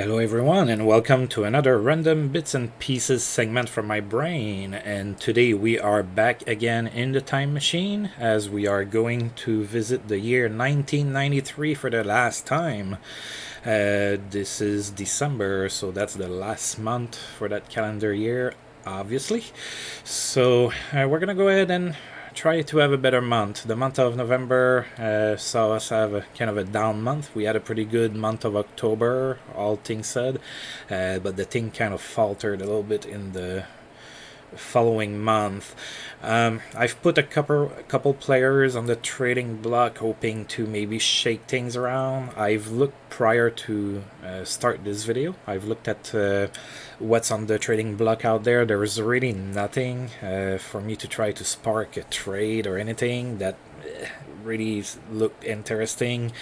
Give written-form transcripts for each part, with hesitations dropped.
Hello everyone and welcome to another random bits and pieces segment from my brain, and today we are back again in the time machine as we are going to visit the year 1993 for the last time. This is December, so that's the last month for that calendar year, obviously. So we're gonna go ahead and try to have a better month. The month of November saw us have a kind of a down month. We had a pretty good month of October, all things said, but the thing kind of faltered a little bit in the following month. I've put a couple players on the trading block, hoping to maybe shake things around. I've looked prior to start this video. I've looked at what's on the trading block out there. There is really nothing for me to try to spark a trade or anything that really looked interesting.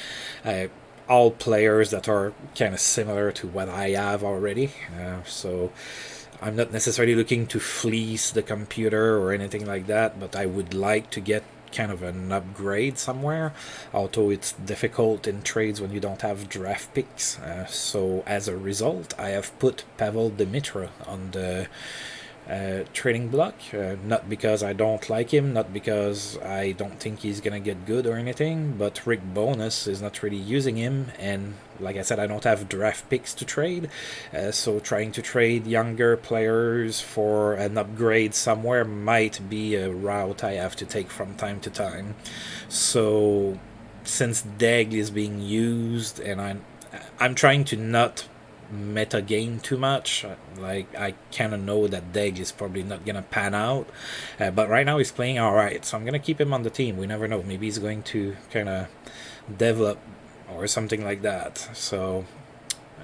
All players that are kind of similar to what I have already. So I'm not necessarily looking to fleece the computer or anything like that, but I would like to get kind of an upgrade somewhere, although it's difficult in trades when you don't have draft picks. So as a result, I have put Pavel Demitra on the trading block, not because I don't like him, not because I don't think he's gonna get good or anything, but Rick Bonus is not really using him, and like I said, I don't have draft picks to trade, so trying to trade younger players for an upgrade somewhere might be a route I have to take from time to time. So since Deg is being used, and I'm trying to not meta game too much. Like, I kind of know that Deg is probably not gonna pan out, but right now he's playing all right, so I'm gonna keep him on the team. We never know, maybe he's going to kind of develop or something like that. So,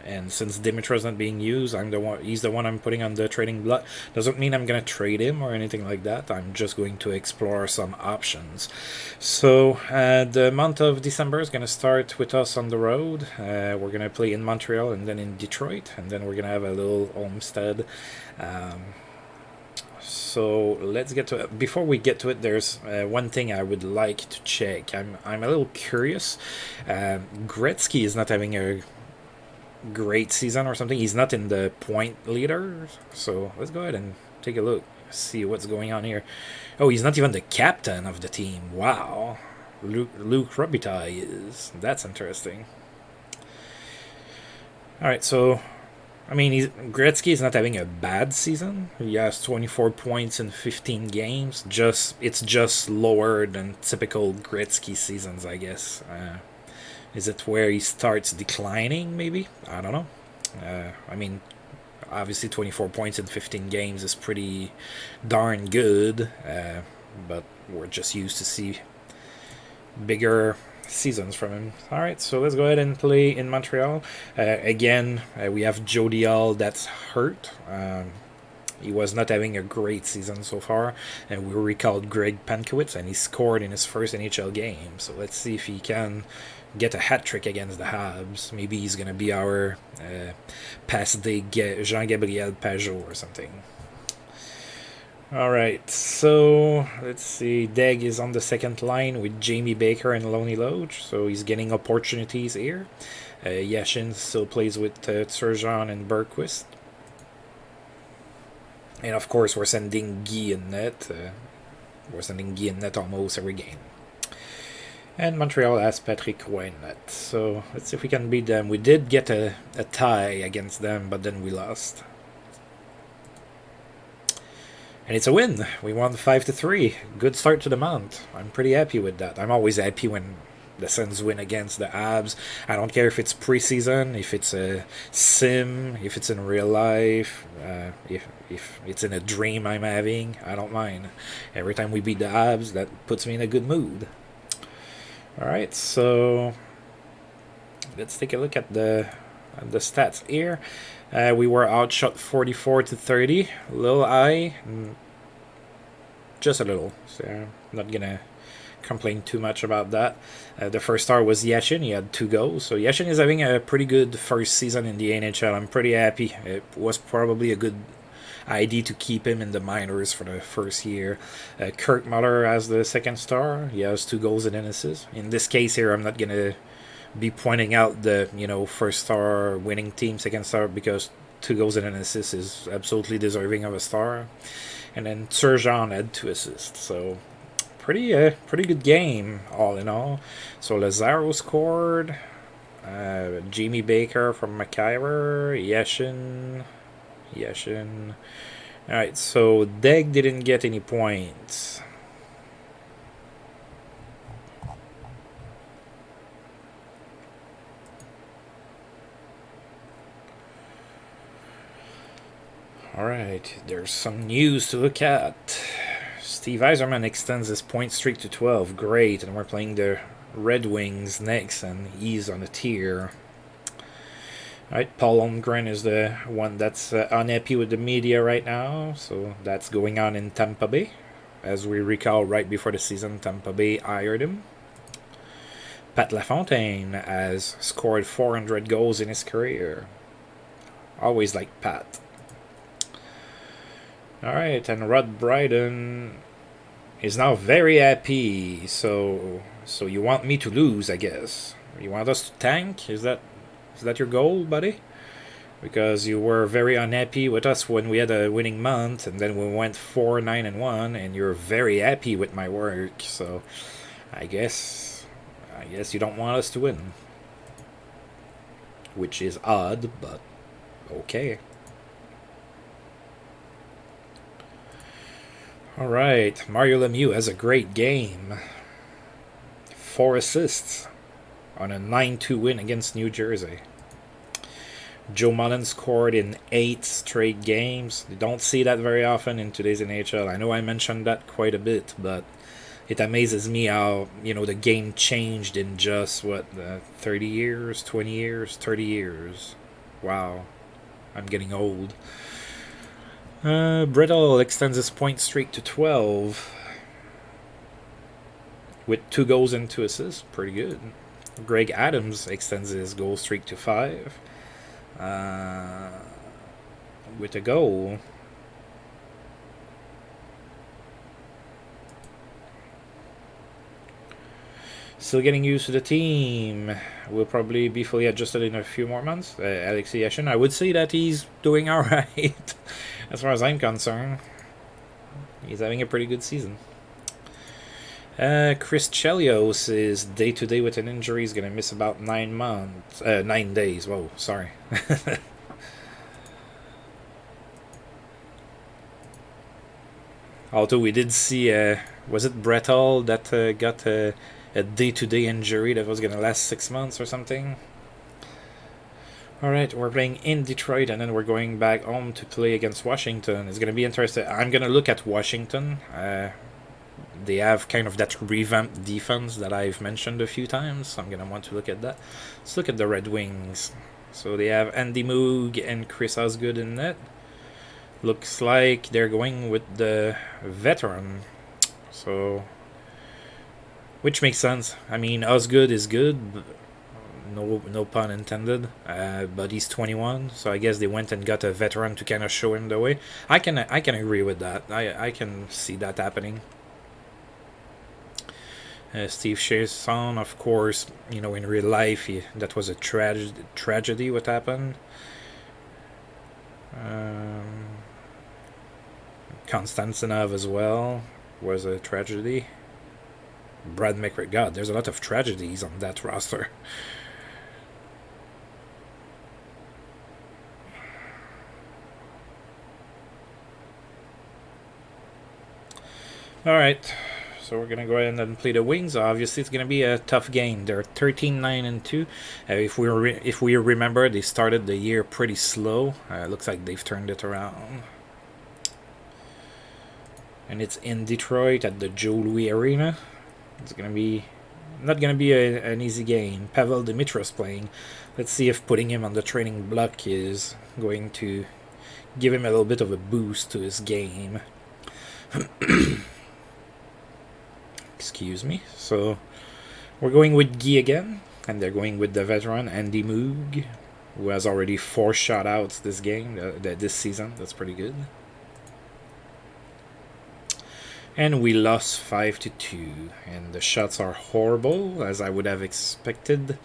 and since Dimitro's not being used, he's the one I'm putting on the trading block. Doesn't mean I'm gonna trade him or anything like that. I'm just going to explore some options. So the month of December is gonna start with us on the road. We're gonna play in Montreal and then in Detroit, and then we're gonna have a little homestead. So let's get to it. Before we get to it, there's one thing I would like to check. I'm a little curious. Gretzky is not having a great season or something. He's not in the point leader. So let's go ahead and take a look, see what's going on here. Oh, he's not even the captain of the team. Wow. Luke Robitaille is. That's interesting. Alright, so I mean, Gretzky is not having a bad season. He has 24 points in 15 games. It's just lower than typical Gretzky seasons, I guess. Is it where he starts declining, maybe? I don't know. I mean, obviously 24 points in 15 games is pretty darn good, but we're just used to see bigger seasons from him. Alright, so let's go ahead and play in Montreal. Again, we have Jodial that's hurt. He was not having a great season so far, and we recalled Greg Pankowitz, and he scored in his first NHL game. So let's see if he can get a hat trick against the Habs. Maybe he's gonna be our passe des Jean-Gabriel Pajot or something. Alright, so let's see. Deg is on the second line with Jamie Baker and Loney Loge, so he's getting opportunities here. Yashin still plays with Turgeon and Bergquist. And of course, we're sending Guy in net. We're sending Guy in net almost every game. And Montreal has Patrick Roy in net. So let's see if we can beat them. We did get a tie against them, but then we lost. And it's a win. We won 5-3. Good start to the month. I'm pretty happy with that. I'm always happy when the Sens win against the Abs. I don't care if it's preseason, if it's a sim, if it's in real life, if it's in a dream I'm having. I don't mind. Every time we beat the Abs, that puts me in a good mood. Alright, so let's take a look at the stats here. We were outshot 44-30. A little high. Just a little. So I'm not gonna complain too much about that. The first star was Yashin. He had 2 goals. So Yashin is having a pretty good first season in the NHL. I'm pretty happy. It was probably a good idea to keep him in the minors for the first year. Kirk Muller has the second star. He has 2 goals and an assist. In this case here, I'm not gonna be pointing out the first star winning team, second star, because 2 goals and an assist is absolutely deserving of a star. And then Sergeant had 2 assists, so pretty good game all in all. So Lazaro scored. Jamie Baker from McIver. Yeshin. Alright, so Deg didn't get any points. Alright, there's some news to look at. Steve Yzerman extends his point streak to 12. Great, and we're playing the Red Wings next, and he's on a tier. Alright, Paul Holmgren is the one that's unhappy with the media right now, so that's going on in Tampa Bay. As we recall, right before the season, Tampa Bay hired him. Pat LaFontaine has scored 400 goals in his career. Always like Pat. Alright, and Rod Brydon is now very happy, so you want me to lose, I guess. You want us to tank? Is that your goal, buddy? Because you were very unhappy with us when we had a winning month, and then we went 4-9-1, and you're very happy with my work, so I guess you don't want us to win. Which is odd, but okay. Alright, Mario Lemieux has a great game. 4 assists on a 9-2 win against New Jersey. Joe Mullen scored in 8 straight games. You don't see that very often in today's NHL. I know I mentioned that quite a bit, but it amazes me how, the game changed in just, 30 years, 20 years, 30 years. Wow, I'm getting old. Brittle extends his point streak to 12 with 2 goals and 2 assists. Pretty good. Greg Adams extends his goal streak to 5 with a goal. Still getting used to the team. Will probably be fully adjusted in a few more months. Alexei Yashin, I would say that he's doing alright. As far as I'm concerned, he's having a pretty good season. Chris Chelios is day-to-day with an injury. He's going to miss about 9 days. Whoa, sorry. Although we did see, was it Brett Hull that got a day-to-day injury that was going to last 6 months or something? Alright, we're playing in Detroit, and then we're going back home to play against Washington. It's going to be interesting. I'm going to look at Washington. They have kind of that revamped defense that I've mentioned a few times, so I'm going to want to look at that. Let's look at the Red Wings. So they have Andy Moog and Chris Osgood in net. Looks like they're going with the veteran. So, which makes sense. I mean, Osgood is good, no pun intended, but he's 21, so I guess they went and got a veteran to kind of show him the way. I can agree with that. I can see that happening. Steve Chiasson, of course, in real life, that was a tragedy what happened. Konstantinov as well was a tragedy. Brad McRae, God, there's a lot of tragedies on that roster. Alright, so we're going to go ahead and play the Wings. Obviously, it's going to be a tough game. They're 13-9-2. If we remember, they started the year pretty slow. Looks like they've turned it around. And it's in Detroit at the Joe Louis Arena. It's going to be not going to be an easy game. Pavel Dimitrov playing. Let's see if putting him on the training block is going to give him a little bit of a boost to his game. Excuse me. So we're going with Guy again, and they're going with the veteran Andy Moog, who has already 4 shutouts this season. That's pretty good. And we lost 5-2. And the shots are horrible, as I would have expected.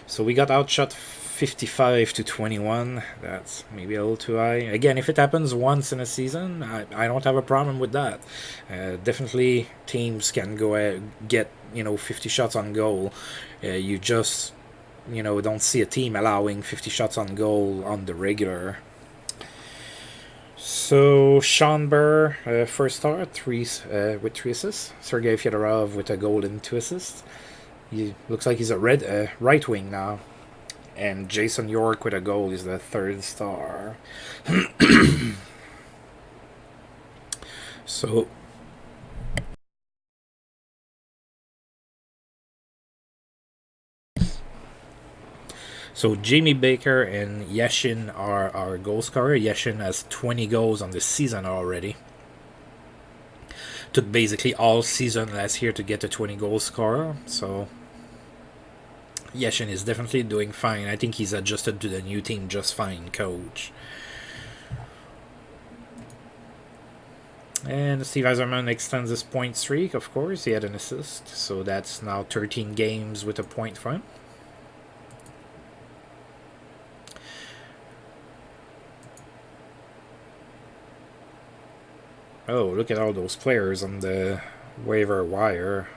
So we got outshot 55-21. That's maybe a little too high. Again, if it happens once in a season, I don't have a problem with that. Definitely, teams can go get 50 shots on goal. You just don't see a team allowing 50 shots on goal on the regular. So Sean Burr, first star, with 3 assists. Sergei Fedorov with a goal and 2 assists. He looks like he's a right wing now. And Jason York with a goal is the 3rd star. So Jamie Baker and Yashin are our goal scorer. Yashin has 20 goals on the season already. Took basically all season last year to get a 20 goal scorer. So Yashin is definitely doing fine. I think he's adjusted to the new team just fine, coach. And Steve Yzerman extends his point streak, of course. He had an assist. So that's now 13 games with a point for him. Oh, look at all those players on the waiver wire.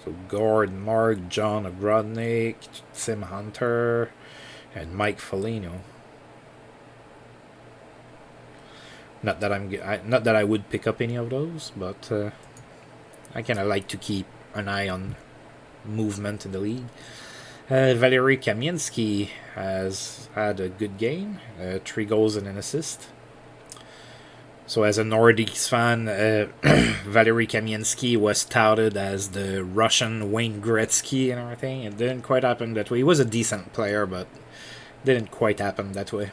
So Gord, Mark, John Ogrodnik, Tim Hunter, and Mike Foligno. Not that I would pick up any of those, but I kind of like to keep an eye on movement in the league. Valery Kamensky has had a good game, 3 goals and an assist. So as a Nordiques fan, Valery Kamensky was touted as the Russian Wayne Gretzky and everything. It didn't quite happen that way. He was a decent player, but didn't quite happen that way.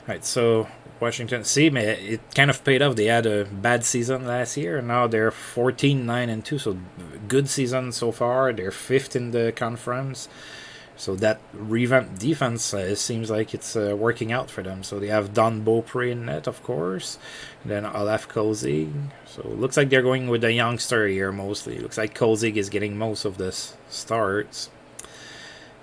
Alright, so Washington, see, it kind of paid off. They had a bad season last year, and now they're 14-9-2, so good season so far. They're 5th in the conference. So that revamped defense seems like it's working out for them. So they have Don Beaupre in net, of course. And then Olaf Kolzig. So it looks like they're going with the youngster here mostly. It looks like Kolzig is getting most of the starts.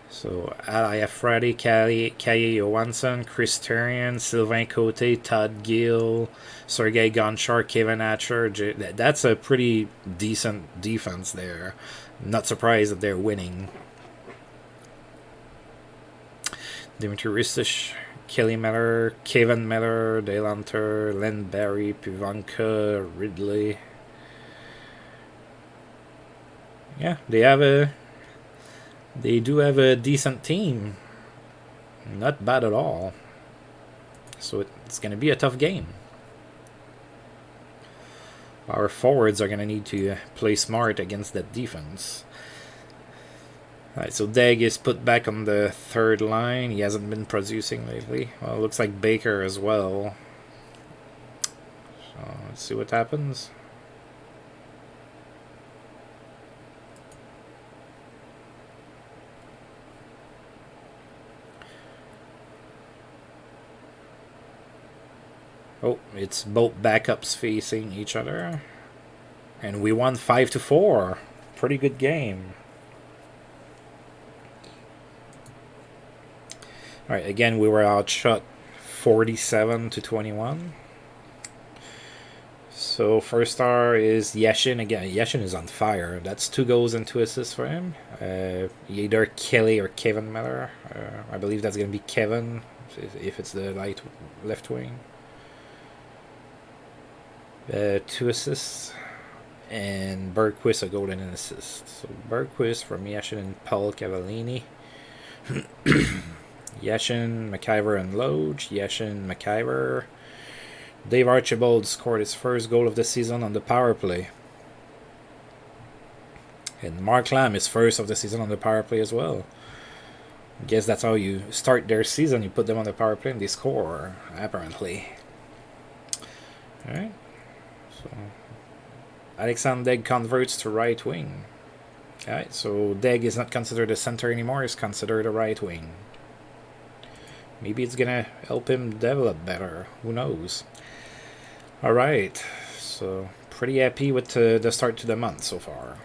So Alaya Friday, Kaye Johansson, Chris Therien, Sylvain Cote, Todd Gill, Sergei Gonchar, Kevin Hatcher. That's a pretty decent defense there. Not surprised that they're winning. Dimitri Ristich, Kelly Miller, Kevin Miller, Delanter, Len Barry, Pivanka, Ridley. Yeah, they do have a decent team. Not bad at all. So it's going to be a tough game. Our forwards are going to need to play smart against that defense. Alright, so Degg is put back on the 3rd line. He hasn't been producing lately. Well, it looks like Baker as well. So let's see what happens. Oh, it's both backups facing each other. And we won 5-4. Pretty good game. Alright, again, we were outshot 47-21. So first star is Yashin. Again, Yashin is on fire. That's 2 goals and 2 assists for him. Either Kelly or Kevin Miller. I believe that's going to be Kevin if it's the left wing. 2 assists. And Bergquist a goal and an assist. So Bergquist from Yashin and Paul Cavallini. Yashin, McIver, and Loge. Yashin, McIver. Dave Archibald scored his first goal of the season on the power play. And Mark Lamb is first of the season on the power play as well. I guess that's how you start their season. You put them on the power play and they score, apparently. Alright. So Alexander Degg converts to right wing. Alright, so Degg is not considered a center anymore. He's considered a right wing. Maybe it's gonna help him develop better. Who knows? All right, so pretty happy with the start to the month so far.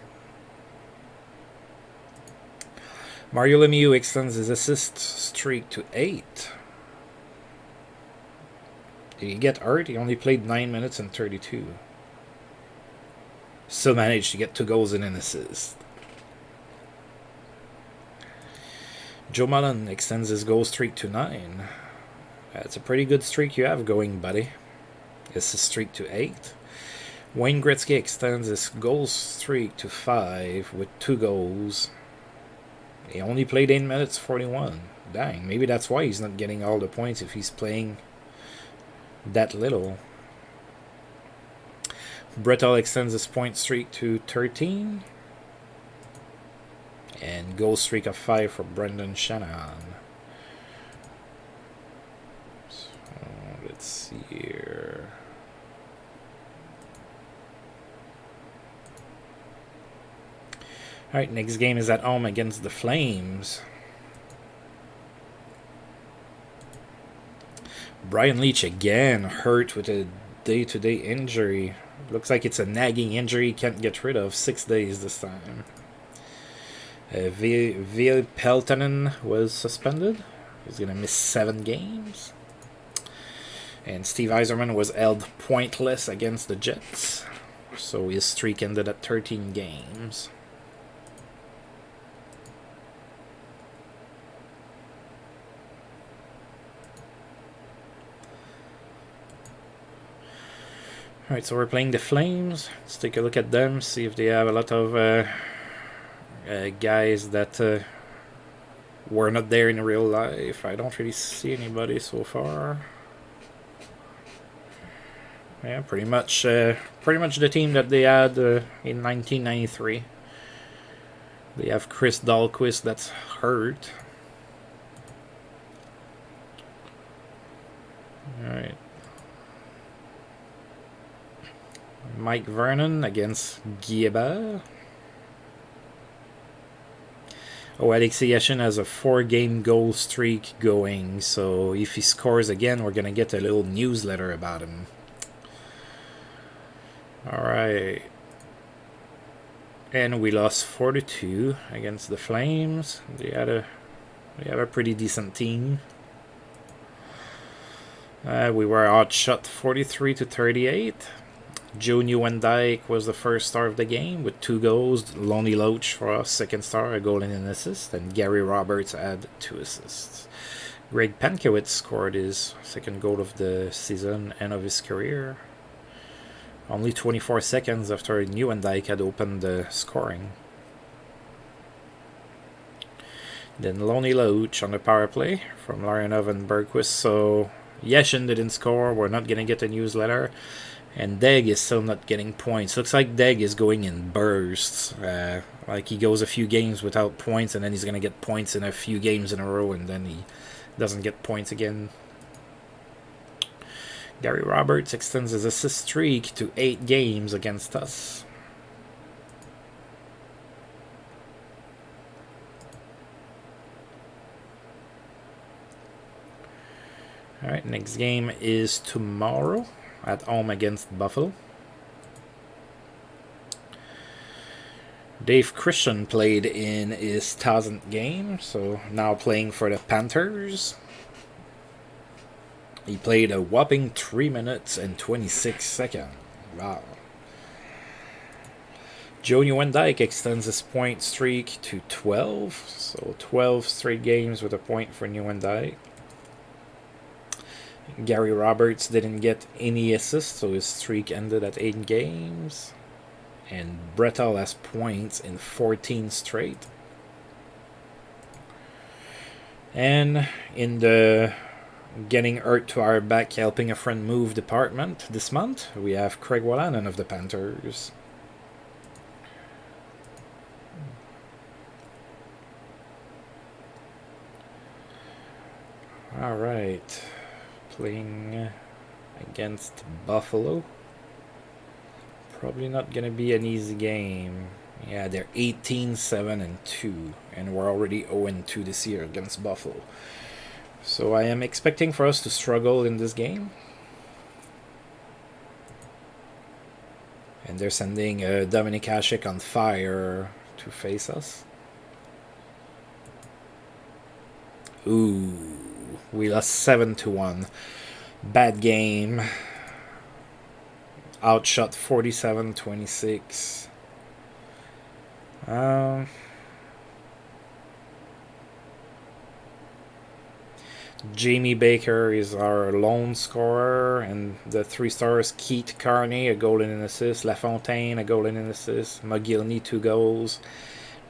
Mario Lemieux extends his assist streak to 8. Did he get hurt? He only played 9 minutes and 32. Still managed to get 2 goals and an assist. Joe Mullen extends his goal streak to 9. That's a pretty good streak you have going, buddy. Assist streak to 8. Wayne Gretzky extends his goal streak to 5 with 2 goals. He only played 8 minutes 41. Dang, maybe that's why he's not getting all the points if he's playing that little. Bretal extends his point streak to 13. And goal streak of 5 for Brendan Shanahan. So, let's see here. Alright, next game is at home against the Flames. Brian Leach again hurt with a day-to-day injury. Looks like it's a nagging injury he can't get rid of. 6 days this time. Ville Peltonen was suspended. He's going to miss 7 games. And Steve Yzerman was held pointless against the Jets. So his streak ended at 13 games. Alright, so we're playing the Flames. Let's take a look at them, see if they have a lot of guys that were not there in real life. I don't really see anybody so far. Yeah, pretty much the team that they had in 1993. They have Chris Dahlquist that's hurt. Alright. Mike Vernon against Guillemard. Oh, Alexei Yashin has a 4-game goal streak going, so if he scores again, we're going to get a little newsletter about him. Alright. And we lost 4-2 against the Flames. They have a pretty decent team. We were outshot 43-38. Joe Nieuwendyk was the first star of the game with 2 goals. Lonnie Loach for us, second star, a goal and an assist. And Gary Roberts had 2 assists. Greg Pankewicz scored his second goal of the season and of his career. Only 24 seconds after Nieuwendyk had opened the scoring. Then Lonnie Loach on the power play from Larionov and Bergquist. So Yashin didn't score. We're not going to get a newsletter. And Deg is still not getting points. Looks like Deg is going in bursts. Like he goes a few games without points, and then he's going to get points in a few games in a row, and then he doesn't get points again. Gary Roberts extends his assist streak to 8 games against us. Alright, next game is tomorrow at home against Buffalo. Dave Christian played in his 1000th game, so now playing for the Panthers. He played a whopping 3 minutes and 26 seconds. Wow. Joe Nieuwendyk extends his point streak to 12, so 12 straight games with a point for Nieuwendyk. Gary Roberts didn't get any assists, so his streak ended at 8 games. And Bretal has points in 14 straight. And in the getting hurt to our back, helping a friend move department this month, we have Craig Wallanen of the Panthers. Alright. Playing against Buffalo. Probably not going to be an easy game. Yeah, they're 18-7-2, and we're already 0-2 this year against Buffalo. So I am expecting for us to struggle in this game. And they're sending Dominik Hasek on fire to face us. Ooh, we lost 7-1. Bad game. Outshot 47-26. Jamie Baker is our lone scorer, and the 3 stars: Keith Carney, a goal and an assist; LaFontaine, a goal and an assist; McGillney, 2 goals.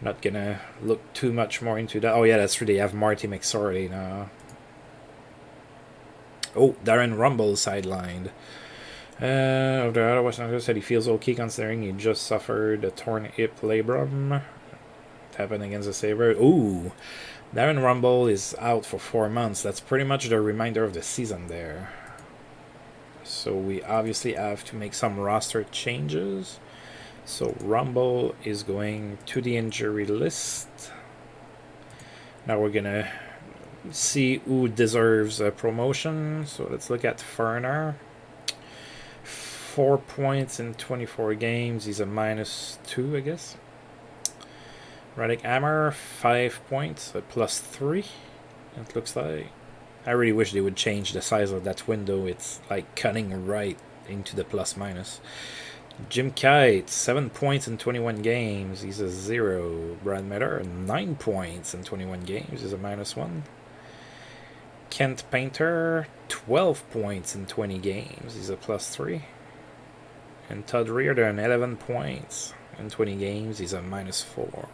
Not gonna look too much more into that. Oh yeah, that's true. They have Marty McSorley now. Oh, Darren Rumble sidelined. The Ottawa Senators said he feels okay considering he just suffered a torn hip labrum. It happened against the Sabres. Ooh, Darren Rumble is out for 4 months. That's pretty much the remainder of the season there. So we obviously have to make some roster changes. So Rumble is going to the injury list. Now we're gonna see who deserves a promotion. So let's look at Ferner. 4 points in 24 games. He's a -2, I guess. Radek Hammer, 5 points, a +3. It looks like. I really wish they would change the size of that window. It's like cutting right into the +-. Jim Kite, 7 points in 21 games. He's a 0. Brad Miller, 9 points in 21 games. He's a -1. Kent Painter, 12 points in 20 games. He's a +3. And Todd Reardon, 11 points in 20 games. He's a -4.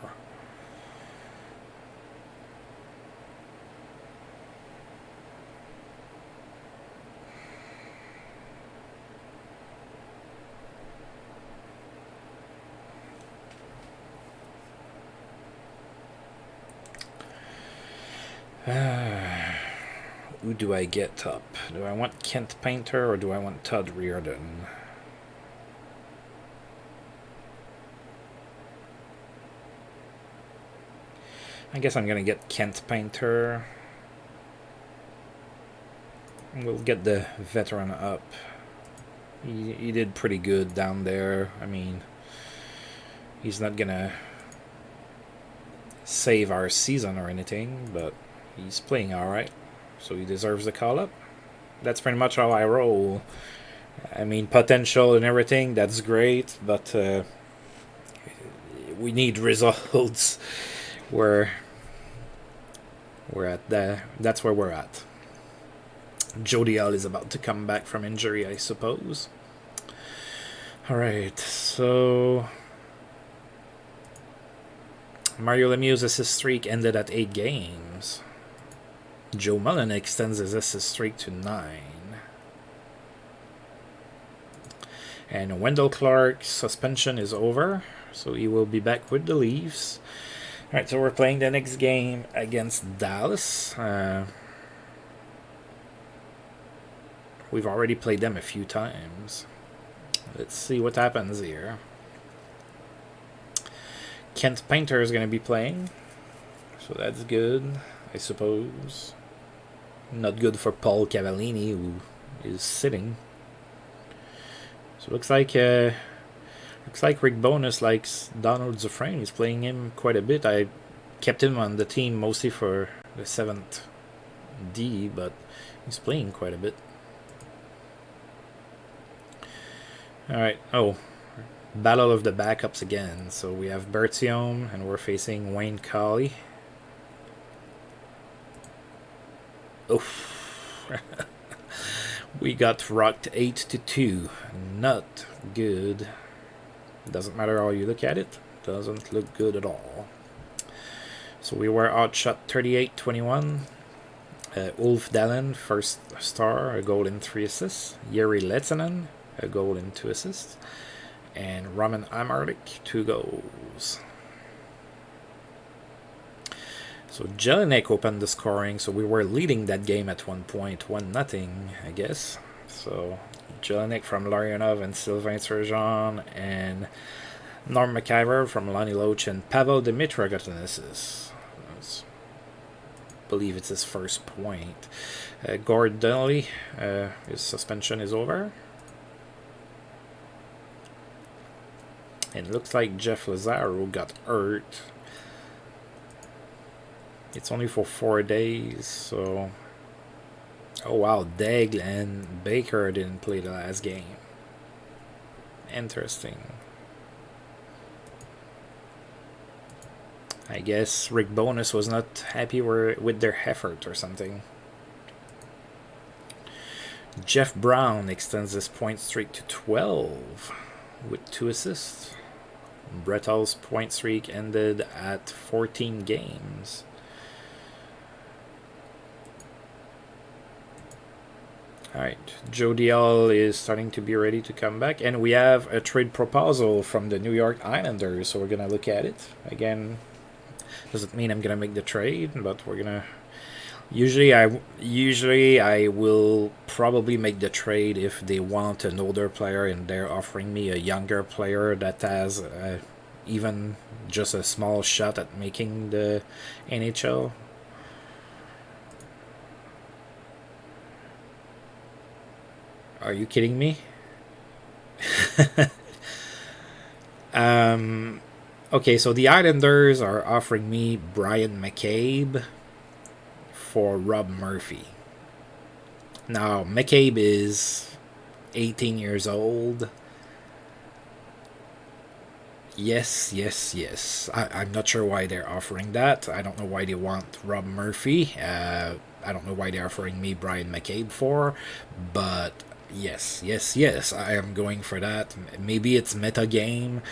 Who do I get up? Do I want Kent Painter or do I want Todd Reardon? I guess I'm gonna get Kent Painter. We'll get the veteran up. He did pretty good down there. I mean, he's not gonna save our season or anything, but he's playing alright. So he deserves the call-up. That's pretty much how I roll. I mean, potential and everything, that's great, but we need results. We're at that's where we're at. Jodial is about to come back from injury, I suppose. Alright, so Mario Lemieux's assist streak ended at 8 games. Joe Mullen extends his assist streak to 9. And Wendell Clark's suspension is over, so he will be back with the Leafs. Alright, so we're playing the next game against Dallas. We've already played them a few times. Let's see what happens here. Kent Painter is going to be playing, so that's good, I suppose. Not good for Paul Cavallini, who is sitting. So looks like Rick Bowness likes Donald Dufresne. He's playing him quite a bit. I kept him on the team mostly for the 7th D, but he's playing quite a bit. Alright, battle of the backups again. So we have Bertium, and we're facing Wayne Colley. Oof. We got rocked 8-2. Not good. Doesn't matter how you look at it. Doesn't look good at all. So we were outshot 38-21. Ulf Dallin, first star, a goal and 3 assists. Jere Lehtinen, a goal and 2 assists. And Roman Amarlik, 2 goals. So Jelinek opened the scoring, so we were leading that game at one point, 1-0, I guess. So Jelinek from Larionov and Sylvain Turgeon, and Norm McIver from Lonnie Loach and Pavel Dimitra got an assist. believe it's his first point. Gord Donnelly, his suspension is over. And it looks like Jeff Lazaro got hurt. It's only for 4 days, so... Oh wow, Daigle and Baker didn't play the last game. Interesting. I guess Rick Bowness was not happy with their effort or something. Jeff Brown extends his point streak to 12 with 2 assists. Brett Hull's point streak ended at 14 games. Alright, Joe Dial is starting to be ready to come back, and we have a trade proposal from the New York Islanders, so we're gonna look at it. Again, doesn't mean I'm gonna make the trade, but we're gonna... Usually I will probably make the trade if they want an older player and they're offering me a younger player that has even just a small shot at making the NHL. Are you kidding me? Okay, so the Islanders are offering me Brian McCabe for Rob Murphy. Now, McCabe is 18 years old. Yes. I'm not sure why they're offering that. I don't know why they want Rob Murphy. I don't know why they're offering me Brian McCabe for, but yes, I am going for that. Maybe it's meta game,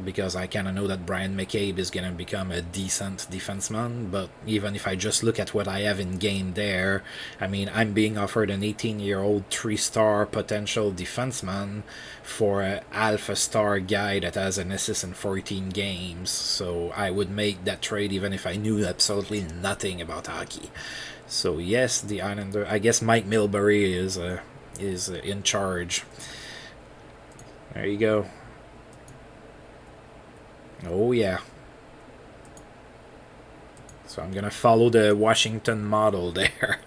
because I kind of know that Brian McCabe is going to become a decent defenseman, but even if I just look at what I have in game there, I mean, I'm being offered an 18-year-old 3-star potential defenseman for an alpha star guy that has an assist in 14 games, so I would make that trade even if I knew absolutely nothing about hockey. So yes, the Islander, I guess Mike Milbury is in charge. There you go. Oh yeah. So I'm gonna follow the Washington model there.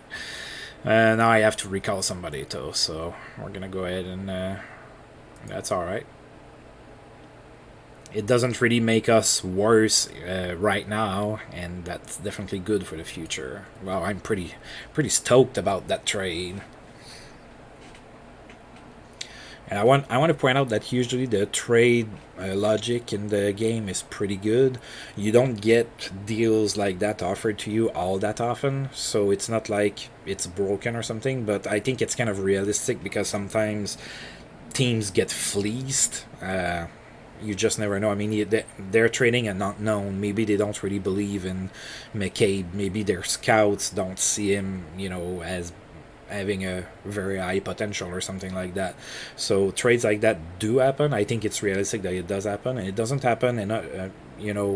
Now I have to recall somebody too, so we're gonna go ahead and that's alright. It doesn't really make us worse right now, and that's definitely good for the future. Well, I'm pretty stoked about that trade. And I want to point out that usually the trade logic in the game is pretty good. You don't get deals like that offered to you all that often, so it's not like it's broken or something, but I think it's kind of realistic because sometimes teams get fleeced. You just never know. I mean, they're trading an unknown. Maybe they don't really believe in McCabe. Maybe their scouts don't see him, as having a very high potential or something like that. So trades like that do happen. I think it's realistic that it does happen, and it doesn't happen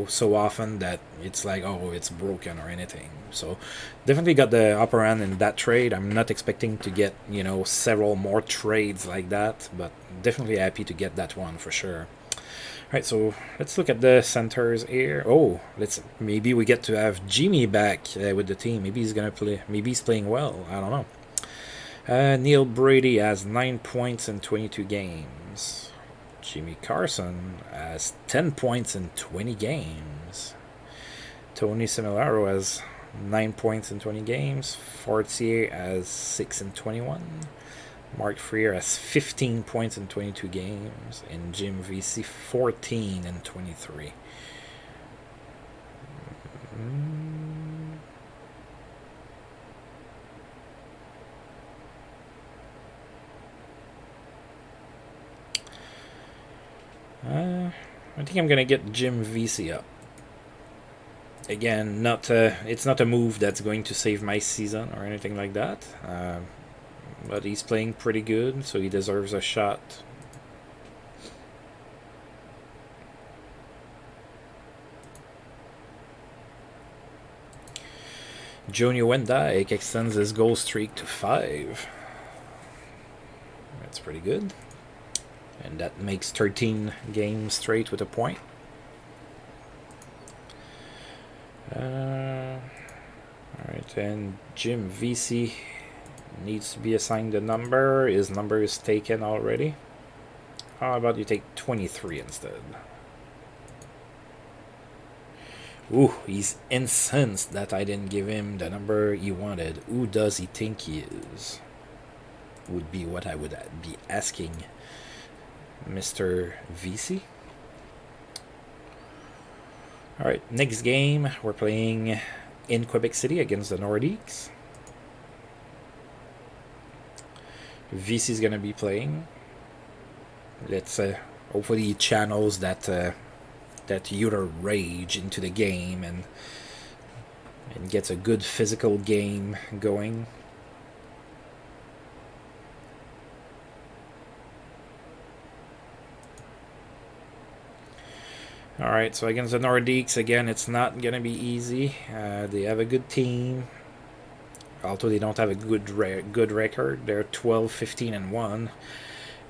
so often that it's like, oh, it's broken or anything. So definitely got the upper hand in that trade. I'm not expecting to get several more trades like that, but definitely happy to get that one for sure. Alright, so let's look at the centers here. Oh, maybe we get to have Jimmy back with the team. Maybe he's gonna play. Maybe he's playing well. I don't know. Neil Brady has 9 points in 22 games. Jimmy Carson has 10 points in 20 games. Tony Similaro has 9 points in 20 games. Fortier has 6 in 21. Mark Freer has 15 points in 22 games. And Jim VC 14 in 23. I think I'm gonna get Jim VC up. Again, it's not a move that's going to save my season or anything like that. But he's playing pretty good, so he deserves a shot. Johnny Wendyke extends his goal streak to 5. That's pretty good. And that makes 13 games straight with a point. Alright, and Jim VC needs to be assigned a number. His number is taken already. How about you take 23 instead? Ooh, he's incensed that I didn't give him the number he wanted. Who does he think he is? Would be what I would be asking Mr. VC. Alright, next game we're playing in Quebec City against the Nordiques. VC's gonna be playing. Let's hopefully he channels that Uter rage into the game and gets a good physical game going. Alright, so against the Nordiques, again, it's not going to be easy. They have a good team. Although they don't have a good record. They're 12, 15, and 1.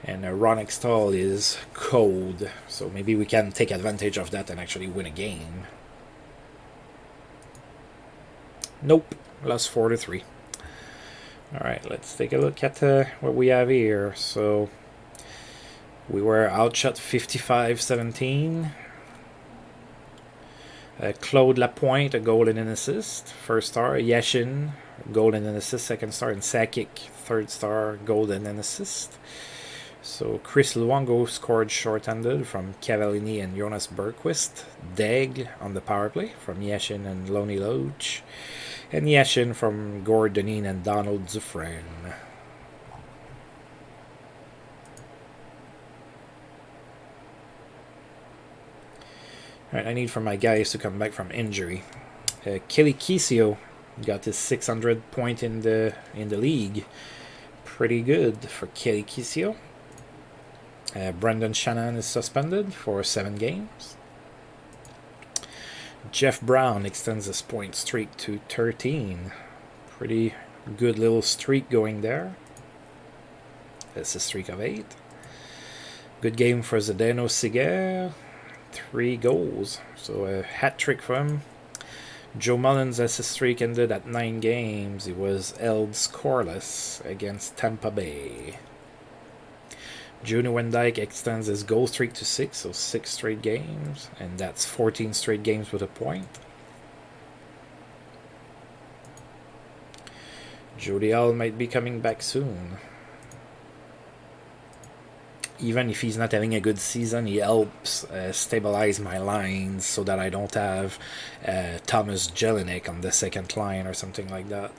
And Ron Extall is cold. So maybe we can take advantage of that and actually win a game. Nope. Lost 4-3. Alright, let's take a look at what we have here. So we were outshot 55-17. Claude Lapointe, a goal and an assist, first star. Yashin, goal and an assist, second star. And Sakic, third star, goal and an assist. So Chris Luongo scored short-handed from Cavallini and Jonas Bergqvist. Deg on the power play from Yashin and Loney Loach. And Yashin from Gord Denin and Donald Dufresne. Alright, I need for my guys to come back from injury. Kelly Kisio got his 600 point in the league. Pretty good for Kelly Kisio. Brendan Shannon is suspended for 7 games. Jeff Brown extends his point streak to 13. Pretty good little streak going there. That's a streak of 8. Good game for Zdeno Siger. 3 goals. So a hat trick for him. Joe Mullins' assist streak ended at 9 games. He was held scoreless against Tampa Bay. Junior Wendyke extends his goal streak to 6, so 6 straight games. And that's 14 straight games with a point. Jody Hall might be coming back soon. Even if he's not having a good season, he helps stabilize my lines so that I don't have Thomas Jelinek on the second line or something like that.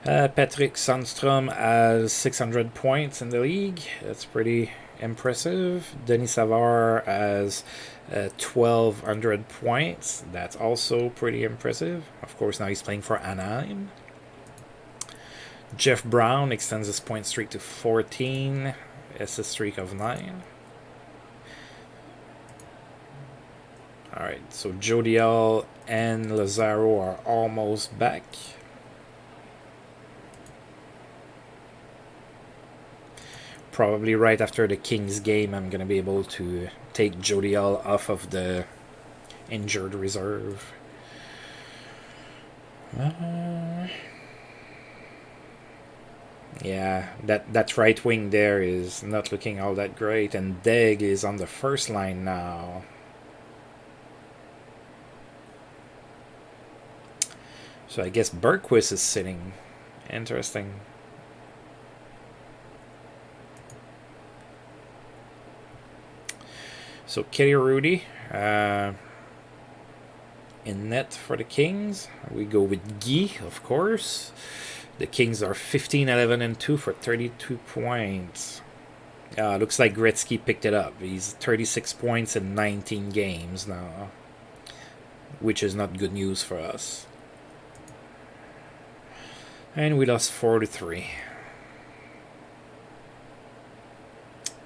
Patrick Sandstrom has 600 points in the league. That's pretty impressive. Denis Savard has 1,200 points. That's also pretty impressive. Of course, now he's playing for Anaheim. Jeff Brown extends his point streak to 14. It's a streak of 9. Alright, so Jodial and Lazaro are almost back. Probably right after the Kings game, I'm going to be able to take Jodial off of the injured reserve. Yeah, that right wing there is not looking all that great, and Deg is on the first line now. So I guess Bergqvist is sitting. Interesting. So Kelly Rudy in net for the Kings. We go with Guy, of course. The Kings are 15, 11, and 2 for 32 points. Looks like Gretzky picked it up. He's 36 points in 19 games now, which is not good news for us. And we lost 4-3.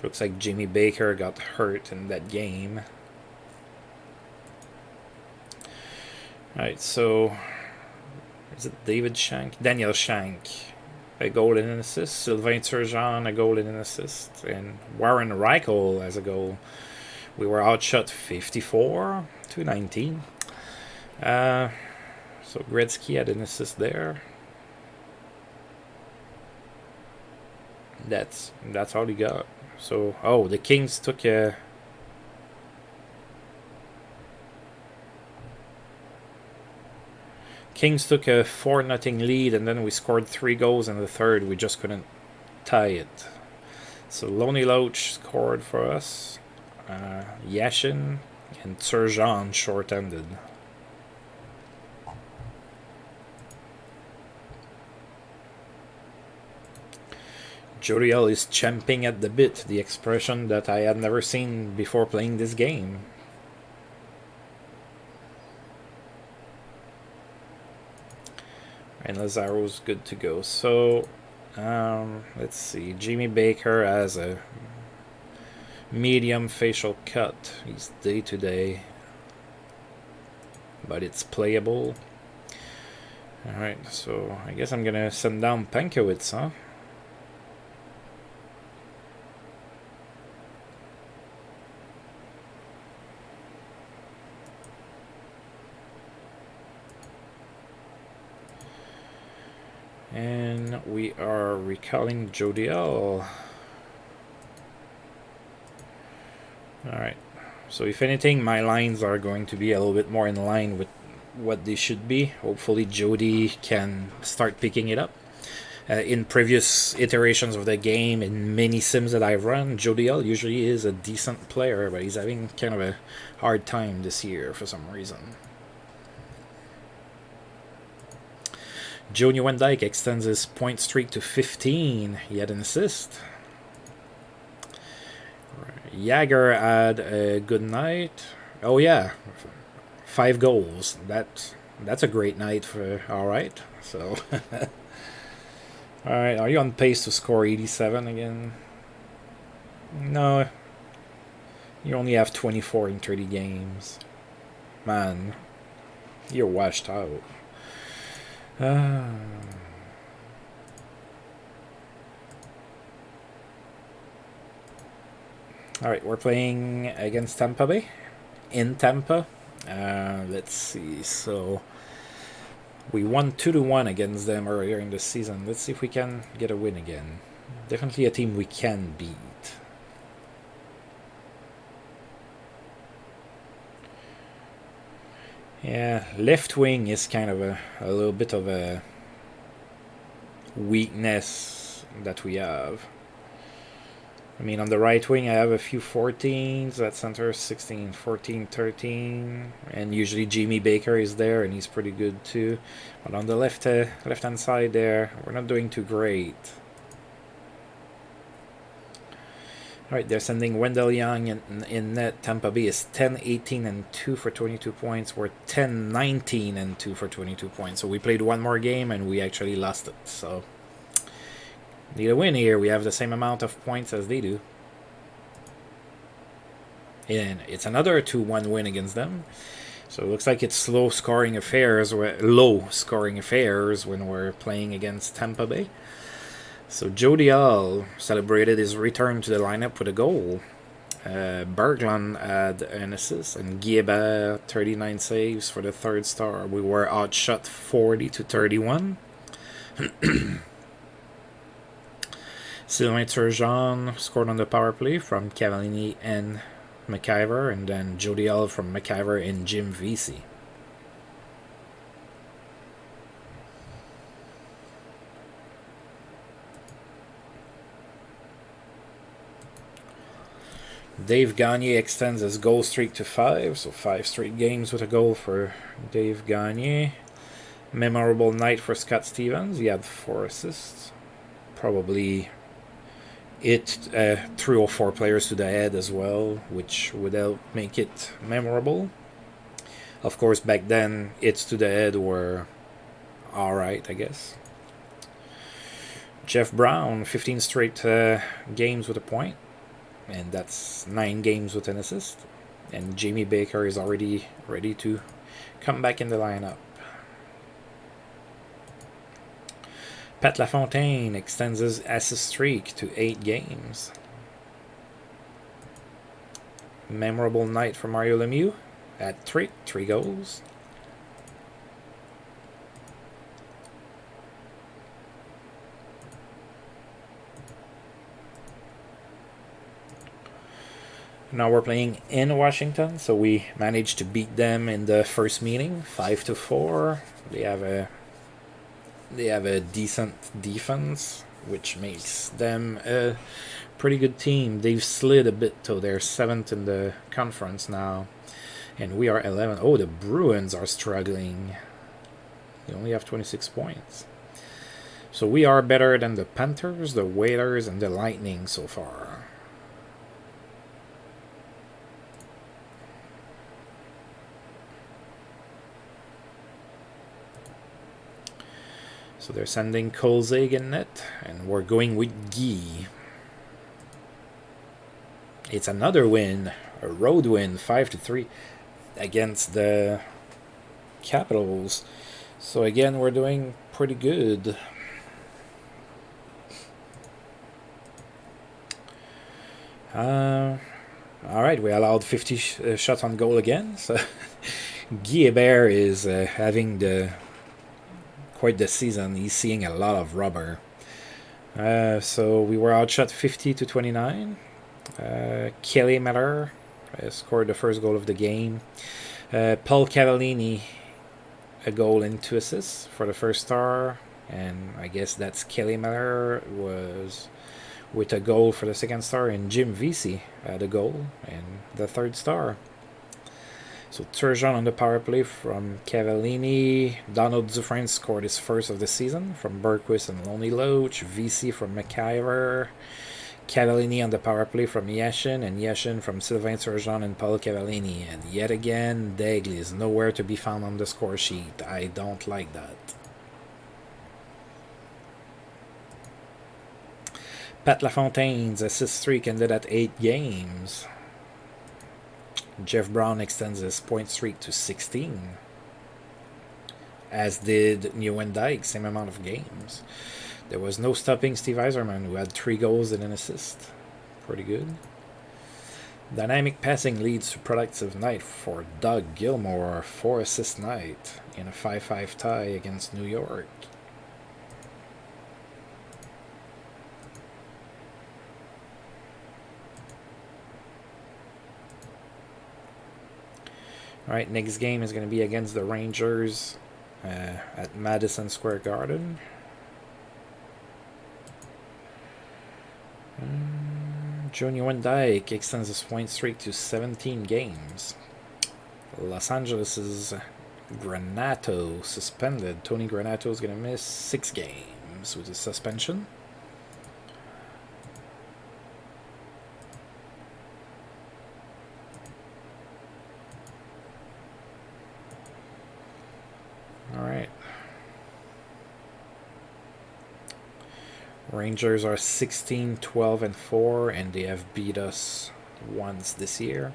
Looks like Jimmy Baker got hurt in that game. Alright, so is it David Shank? Daniel Shank, a goal and an assist. Sylvain Turgeon, a goal and an assist. And Warren Reichel has a goal. We were outshot 54-19. So Gretzky had an assist there. That's all he got. So, oh, the Kings took a... Kings took a 4-0 lead, and then we scored 3 goals in the third. We just couldn't tie it. So Loney Loach scored for us. Yashin and Turgeon short-ended. Jodiel is champing at the bit, the expression that I had never seen before playing this game. And Lazaro's good to go. So, let's see. Jimmy Baker has a medium facial cut. He's day-to-day. But it's playable. Alright, so I guess I'm gonna send down Pankowitz, huh? And we are recalling Jodiel. Alright, so if anything, my lines are going to be a little bit more in line with what they should be. Hopefully Jody can start picking it up. In previous iterations of the game, in many sims that I've run, Jodiel usually is a decent player, but he's having kind of a hard time this year for some reason. Joe Nieuwendyk extends his point streak to 15. He had an assist. Jagger had a good night. Oh yeah, 5 goals. That's a great night for... Alright, so... Alright, are you on pace to score 87 again? No. You only have 24 in 30 games. Man, you're washed out. Alright, we're playing against Tampa Bay. In Tampa. Let's see, so... We won 2-1 against them earlier in the season. Let's see if we can get a win again. Definitely a team we can beat. Yeah, left wing is kind of a little bit of a weakness that we have. I mean, on the right wing, I have a few 14s. At center, 16, 14, 13. And usually Jimmy Baker is there, and he's pretty good too. But on the left-hand side there, we're not doing too great. Alright, they're sending Wendell Young in net. Tampa Bay is 10-18-2 for 22 points. We're 10-19-2 for 22 points. So we played one more game, and we actually lost it. So... need a win here. We have the same amount of points as they do. And it's another 2-1 win against them. So it looks like it's low scoring affairs when we're playing against Tampa Bay. So Jodiel celebrated his return to the lineup with a goal. Berglund had an assist, and Guilbert 39 saves for the third star. We were outshot 40-31. Sylvain Turgeon scored on the power play from Cavallini and McIver, and then Jodiel from McIver and Jim Vesey. Dave Gagne extends his goal streak to 5, so 5 straight games with a goal for Dave Gagne. Memorable night for Scott Stevens. He had 4 assists. Probably it threw 4 players to the head as well, which would help make it memorable. Of course, back then, hits to the head were alright, I guess. Jeff Brown, 15 straight games with a point. And that's 9 games with an assist. And Jamie Baker is already ready to come back in the lineup. Pat LaFontaine extends his assist streak to 8 games. Memorable night for Mario Lemieux at 3 goals. Now we're playing in Washington, so we managed to beat them in the first meeting, 5-4. They have a decent defense, which makes them a pretty good team. They've slid a bit, so they're 7th in the conference now, and we are 11th. Oh, the Bruins are struggling. They only have 26 points. So we are better than the Panthers, the Whalers, and the Lightning so far. So they're sending Kolzig in net, and we're going with Guy. It's another win, a road win, 5-3 against the Capitals. So again, we're doing pretty good. All right, we allowed 50 shots on goal again. So Guy Hebert is having quite the season. He's seeing a lot of rubber. So we were outshot 50-29. Kelly Miller scored the first goal of the game. Paul Cavallini, a goal and 2 assists for the first star. And I guess that's Kelly Miller was with a goal for the second star. And Jim Vesey had a goal and the third star. So Turgeon on the power play from Cavallini. Donald Dufresne scored his first of the season from Bergquist and Lonely Loach. VC from McIver. Cavallini on the power play from Yashin, and Yashin from Sylvain Turgeon and Paul Cavallini. And yet again, Daigle is nowhere to be found on the score sheet. I don't like that. Pat LaFontaine's assist streak ended at 8 games. Jeff Brown extends his point streak to 16, as did Nieuwendyk, same amount of games. There was no stopping Steve Yzerman, who had 3 goals and an assist. Pretty good. Dynamic passing leads to productive night for Doug Gilmour, 4 assist night in a 5-5 tie against New York. Alright, next game is going to be against the Rangers at Madison Square Garden. Joe Nieuwendyk extends his point streak to 17 games. Los Angeles' Granato suspended. Tony Granato is going to miss 6 games with his suspension. Alright. Rangers are 16-12-4, and they have beat us once this year.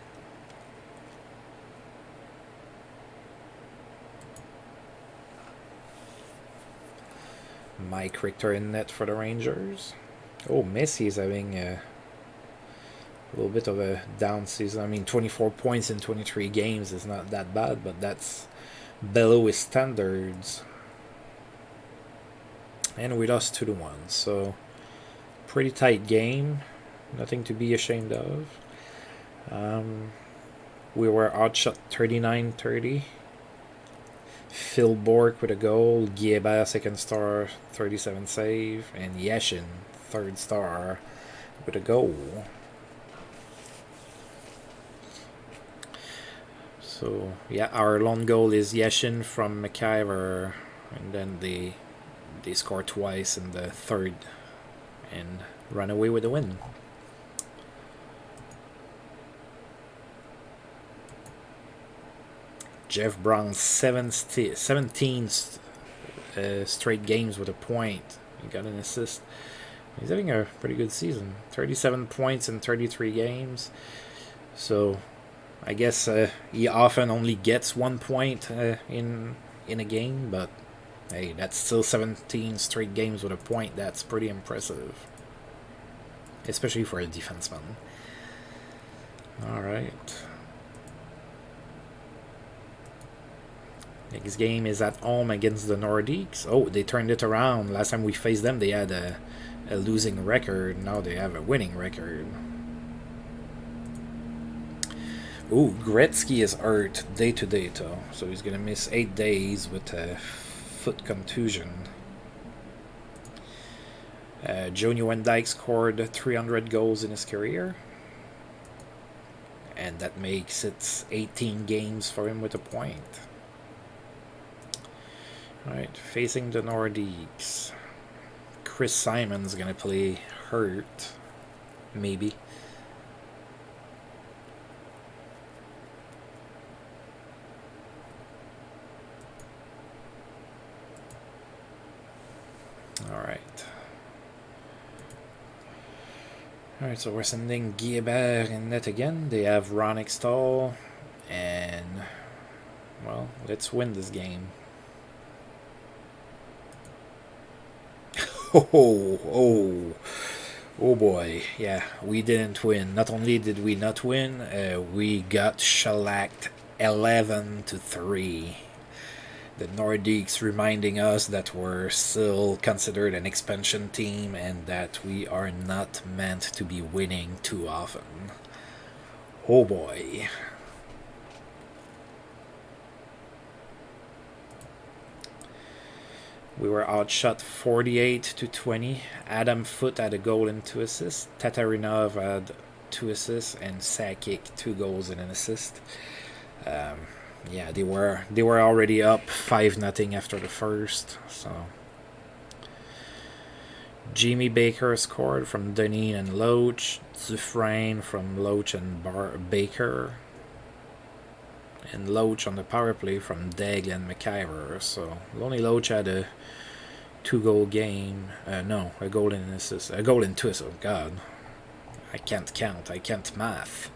Mike Richter in net for the Rangers. Oh, Messi is having a little bit of a down season. I mean, 24 points in 23 games is not that bad, but that's below his standards. And we lost 2-1, so pretty tight game. Nothing to be ashamed of. We were outshot 39-30. Phil Bourque with a goal. Guy Hebert, second star, 37 save. And Yashin, third star, with a goal. So, yeah, our lone goal is Yashin from McIver. And then they score twice in the third and run away with the win. Jeff Brown 17 straight games with a point. He got an assist. He's having a pretty good season. 37 points in 33 games. So I guess he often only gets 1 point in a game, but hey, that's still 17 straight games with a point. That's pretty impressive, especially for a defenseman. All right. Next game is at home against the Nordiques. Oh, they turned it around. Last time we faced them, they had a losing record. Now they have a winning record. Ooh, Gretzky is hurt day to day, though. So he's going to miss 8 days with a foot contusion. Johnny Wendyke scored 300 goals in his career. And that makes it 18 games for him with a point. Alright, facing the Nordiques. Chris Simon's gonna play hurt. Maybe. Alright. Alright, so we're sending Guilbert in net again. They have Ron Extall. And, well, let's win this game. Oh boy. Yeah, we didn't win. Not only did we not win, we got shellacked 11-3. The Nordiques reminding us that we're still considered an expansion team and that we are not meant to be winning too often. Oh boy. We were outshot 48-20. Adam Foote had a goal and 2 assists. Tatarinov had 2 assists, and Sakic 2 goals and an assist. Yeah, they were already up 5-0 after the first. So Jimmy Baker scored from Dunedin and Loach. Dufresne from Loach and Baker. And Loach on the power play from Daigle and McIver. So Lonnie Loach had a 2-goal game. No, a goal and an assist. A goal and 2 assists. Oh God, I can't count. I can't math.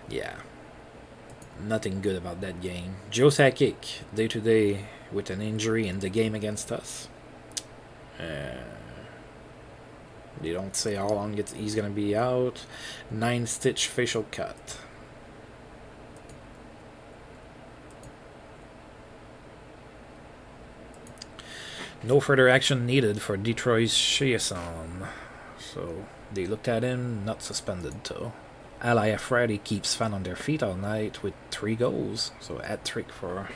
Yeah, nothing good about that game. Joe Sakic, day to day with an injury in the game against us. They don't say how long he's gonna be out. 9-stitch facial cut. No further action needed for Detroit's Chiasson. So they looked at him, not suspended though. Al Iafrate keeps fans on their feet all night with 3 goals. So hat-trick for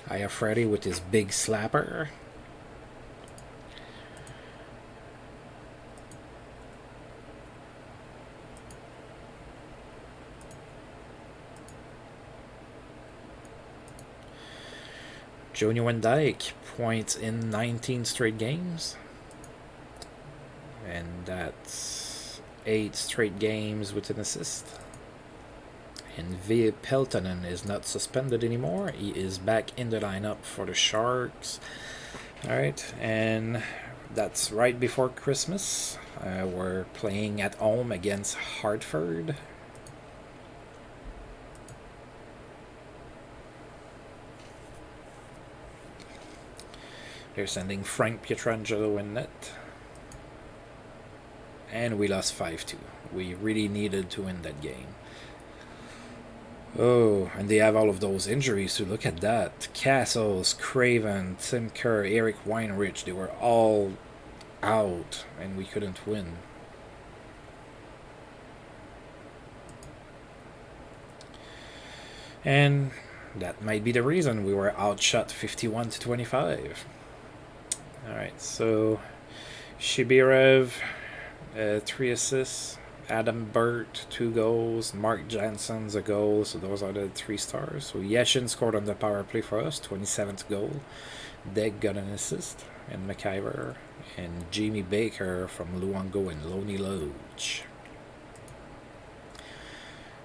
Iafrate with his big slapper. Johnny Wendyke points in 19 straight games. And that's 8 straight games with an assist. And V. Peltonen is not suspended anymore. He is back in the lineup for the Sharks. Alright, and that's right before Christmas. We're playing at home against Hartford. They're sending Frank Pietrangelo in net. And we lost 5-2. We really needed to win that game. Oh, and they have all of those injuries, so look at that. Castles, Craven, Tim Kerr, Eric Weinrich, they were all out, and we couldn't win. And that might be the reason we were outshot 51-25. Alright, so Shibirev, 3 assists. Adam Burt, 2 goals. Mark Jansen's a goal. So those are the 3 stars. So Yashin scored on the power play for us, 27th goal. Deg got an assist. And McIver. And Jamie Baker from Luongo and Lonnie Loach.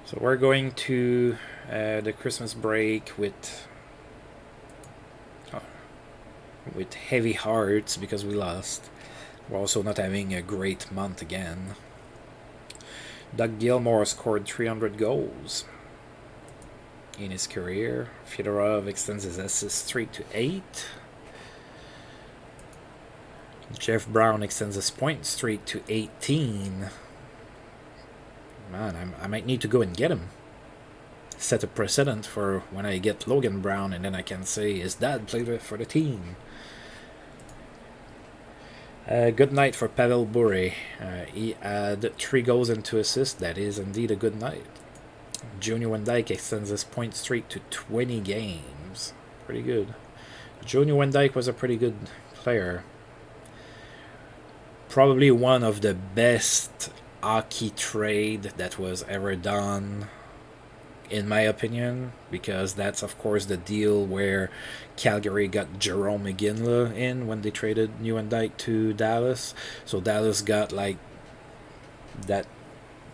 So we're going to the Christmas break with heavy hearts because we lost. We're also not having a great month again. Doug Gilmour scored 300 goals in his career. Fedorov extends his assist streak to 8. Jeff Brown extends his point streak to 18. Man, I might need to go and get him. Set a precedent for when I get Logan Brown, and then I can say his dad played for the team. Good night for Pavel Bure. He had 3 goals and 2 assists. That is indeed a good night. Junior Van Dyke extends his point streak to 20 games. Pretty good. Junior Van Dyke was a pretty good player. Probably one of the best hockey trade that was ever done, in my opinion, because that's of course the deal where Calgary got Jerome McGinley in when they traded Van to Dallas. So Dallas got like that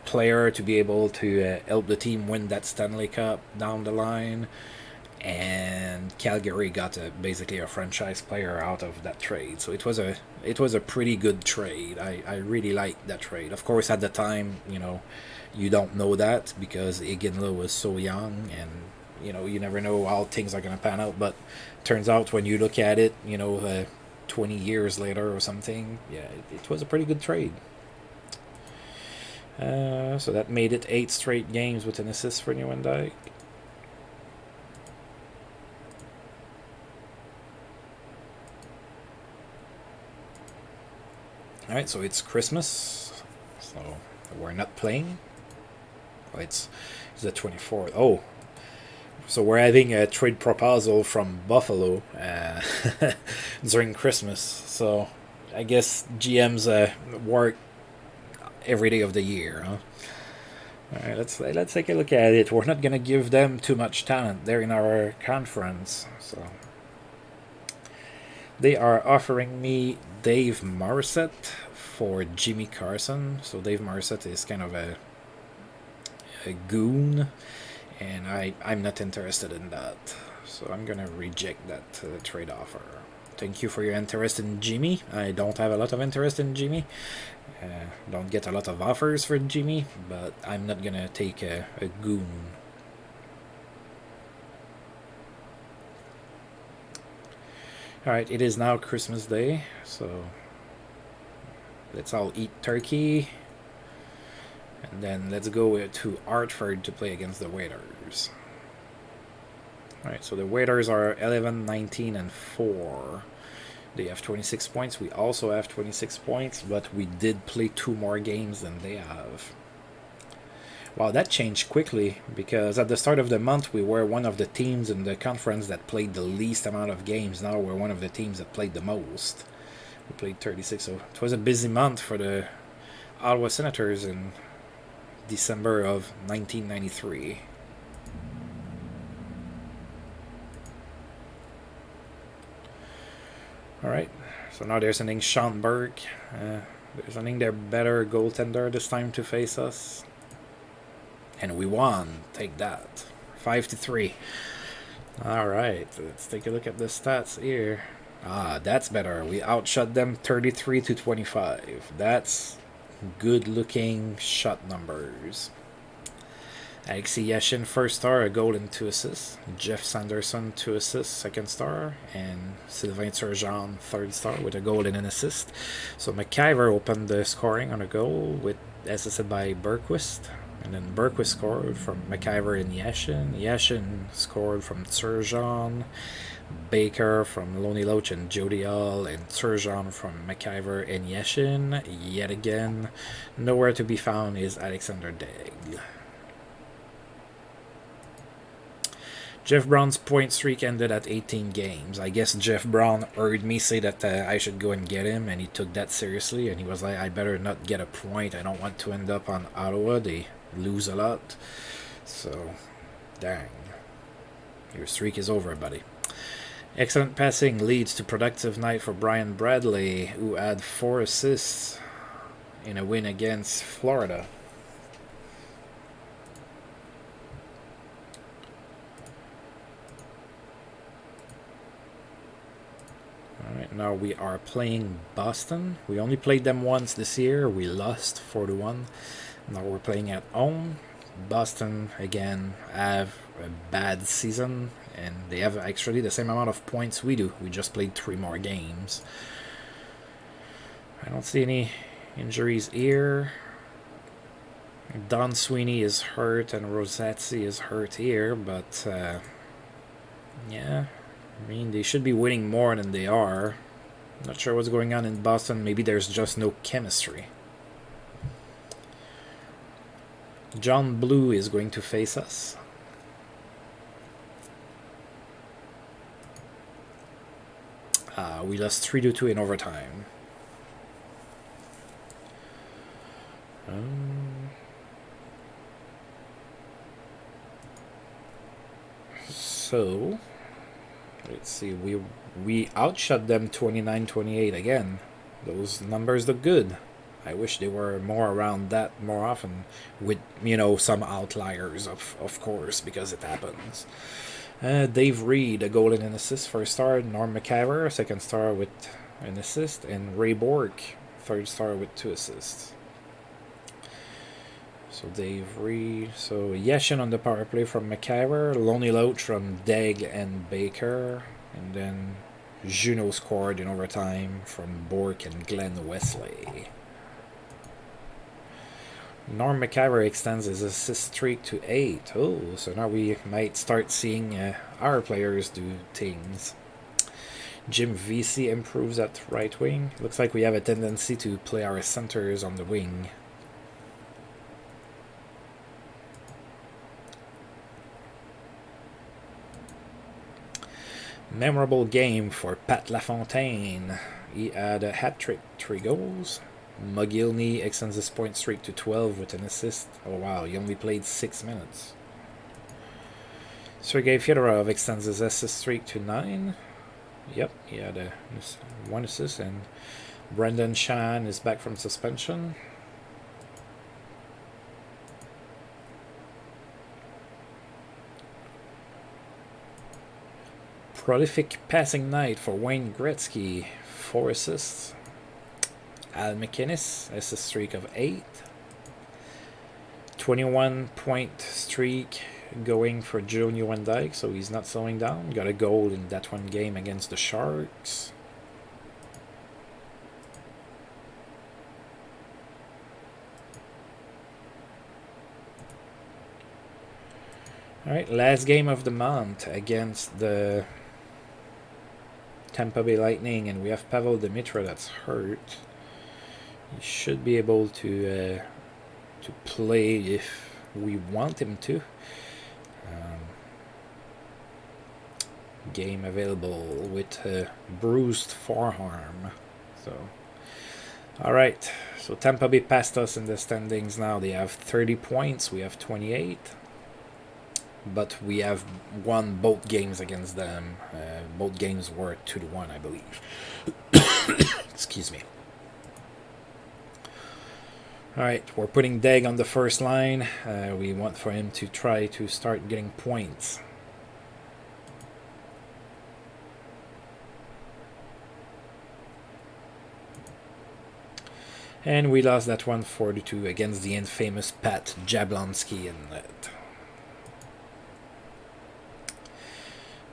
player to be able to help the team win that Stanley Cup down the line, and Calgary got basically a franchise player out of that trade. So it was a pretty good trade. I really liked that trade. Of course, at the time, you don't know that because Iginla was so young, and you never know how things are going to pan out. But turns out when you look at it, 20 years later or something, yeah, it was a pretty good trade. So that made it 8 straight games with an assist for Van Dyke. Alright, so it's Christmas, so we're not playing. Oh, it's the 24th. Oh, so we're having a trade proposal from Buffalo during Christmas. So I guess GMs work every day of the year, huh? All right, let's take a look at it. We're not gonna give them too much talent. They're in our conference, so they are offering me Dave Morissette for Jimmy Carson. So Dave Morissette is kind of a goon, and I'm not interested in that. So I'm gonna reject that trade offer. Thank you for your interest in Jimmy. I don't have a lot of interest in Jimmy. Don't get a lot of offers for Jimmy, but I'm not gonna take a goon. Alright, it is now Christmas Day, so let's all eat turkey. And then let's go to Hartford to play against the Waiters. Alright, so the Waiters are 11, 19, and 4. They have 26 points. We also have 26 points, but we did play 2 more games than they have. Wow, that changed quickly, because at the start of the month we were one of the teams in the conference that played the least amount of games. Now we're one of the teams that played the most. We played 36, so it was a busy month for the Ottawa Senators in December of 1993. Alright, so now they're sending Sean Burke. They're sending their better goaltender this time to face us. And we won. Take that. 5-3. Alright, let's take a look at the stats here. Ah, that's better. We outshot them 33-25. That's good looking shot numbers. Alexei Yashin, first star, a goal and 2 assists. Jeff Sanderson, 2 assists, second star. And Sylvain Turgeon, third star, with a goal and an assist. So McIver opened the scoring on a goal, with assisted by Bergquist. And then Bergquist scored from McIver and Yashin. Yashin scored from Turgeon. Baker from Loney Loach and Jody Hall, and Turgeon from McIver and Yashin. Yet again, nowhere to be found is Alexander Daigle. Jeff Brown's point streak ended at 18 games. I guess Jeff Brown heard me say that I should go and get him, and he took that seriously, and he was like, I better not get a point. I don't want to end up on Ottawa. They lose a lot. So, dang. Your streak is over, buddy. Excellent passing leads to productive night for Brian Bradley, who had 4 assists in a win against Florida. Alright, now we are playing Boston. We only played them once this year. We lost 4-1. Now we're playing at home. Boston, again, have a bad season, and they have actually the same amount of points we do. We just played 3 more games. I don't see any injuries here. Don Sweeney is hurt and Rosazzi is hurt here, but yeah, I mean, they should be winning more than they are. Not sure what's going on in Boston. Maybe there's just no chemistry. John Blue is going to face us. We lost 3-2 in overtime. So let's see. We outshot them 29-28 again. Those numbers look good. I wish they were more around that more often, with some outliers of course, because it happens. Dave Reed, a goal and an assist, first star. Norm McIver, second star with an assist, and Ray Bork, third star with 2 assists. So Dave Reed, so Yashin on the power play from McIver, Loney Loach from Degg and Baker, and then Juno scored in overtime from Bork and Glenn Wesley. Norm McIver extends his assist streak to 8. Oh, so now we might start seeing our players do things. Jim Vesey improves at right wing. Looks like we have a tendency to play our centers on the wing. Memorable game for Pat LaFontaine. He had a hat trick, 3 goals. Mogilny extends his point streak to 12 with an assist. Oh wow, he only played 6 minutes. Sergei Fedorov extends his assist streak to 9. Yep, he had 1 assist. And Brendan Shan is back from suspension. Prolific passing night for Wayne Gretzky, 4 assists. Al McInnes, assist streak of 8. 21-point streak going for Joe Nieuwendyk, so he's not slowing down. Got a goal in that one game against the Sharks. Alright, last game of the month against the Tampa Bay Lightning, and we have Pavel Demitra that's hurt. He should be able to play if we want him to. Game available with bruised forearm. So, all right. So Tampa Bay passed us in the standings now. They have 30 points. We have 28. But we have won both games against them. Both games were 2-1, I believe. Excuse me. Alright, we're putting Degg on the first line. We want for him to try to start getting points. And we lost that one 4-2 against the infamous Pat Jablonski in net.